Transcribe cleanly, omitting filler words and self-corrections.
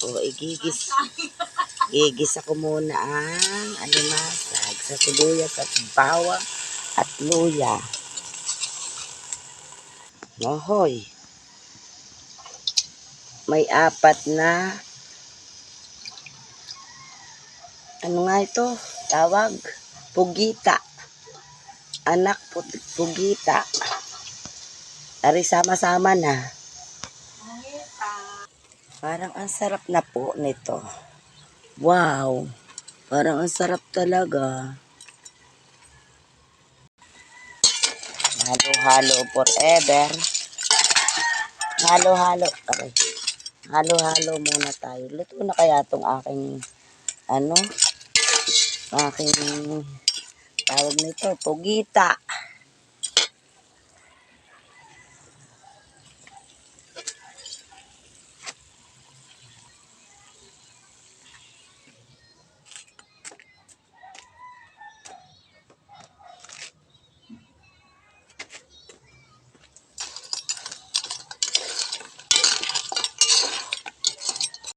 O, igigisa ko muna ang alimasag sa sibuyas at bawang at luya. Ohoy. May apat na, ano nga ito? Tawag, pugita. Anak pugita. Ari sama-sama na. Parang ang sarap na po nito. Wow. Parang ang sarap talaga. Halo-halo forever. Halo-halo. Okay. Halo-halo muna tayo. Luto na kaya itong aking, aking tawag nito, pugita.